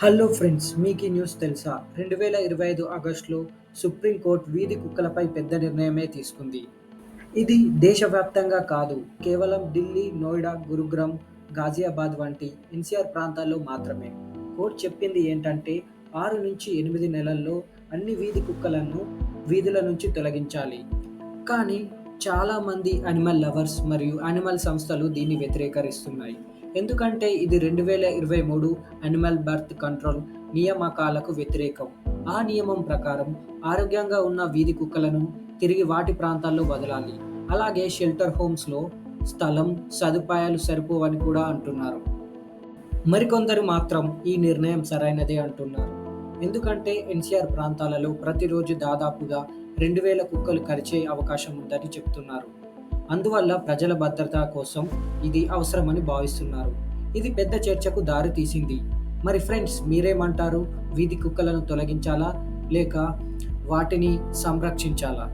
Hello friends, మీకు ఈ news తెలుసా? 2025 ఆగస్టులో సుప్రీంకోర్టు వీధి కుక్కలపై పెద్ద నిర్ణయమే తీసుకుంది. ఇది దేశవ్యాప్తంగా కాదు, కేవలం ఢిల్లీ, నోయిడా, గురుగ్రామ్, గాజియాబాద్ వంటి ఎన్సీఆర్ ప్రాంతాల్లో మాత్రమే. కోర్టు చెప్పింది ఏంటంటే 6 నుంచి 8 నెలల్లో అన్ని వీధి కుక్కలను వీధుల నుంచి తొలగించాలి. కానీ చాలామంది యానిమల్ లవర్స్ మరియు యానిమల్ సంస్థలు దీన్ని వ్యతిరేకరిస్తున్నాయి. ఎందుకంటే ఇది 2023 యానిమల్ బర్త్ కంట్రోల్ నియామకాలకు వ్యతిరేకం. ఆ నియమం ప్రకారం ఆరోగ్యంగా ఉన్న వీధి కుక్కలను తిరిగి వాటి ప్రాంతాల్లో వదలాలి. అలాగే షెల్టర్ హోమ్స్‌లో స్థలం, సదుపాయాలు సరిపోవని కూడా అంటున్నారు. మరికొందరు మాత్రం ఈ నిర్ణయం సరైనదే అంటున్నారు. ఎందుకంటే ఎన్సీఆర్ ప్రాంతాలలో ప్రతిరోజు దాదాపుగా 2000 కుక్కలు కరిచే అవకాశం ఉందని చెప్తున్నారు. అందువల్ల ప్రజల భద్రత కోసం ఇది అవసరమని భావిస్తున్నారు. ఇది పెద్ద చర్చకు దారి తీసింది. మరి ఫ్రెండ్స్, మీరేమంటారు? వీధి కుక్కలను తొలగించాలా? లేక వాటిని సంరక్షించాలా?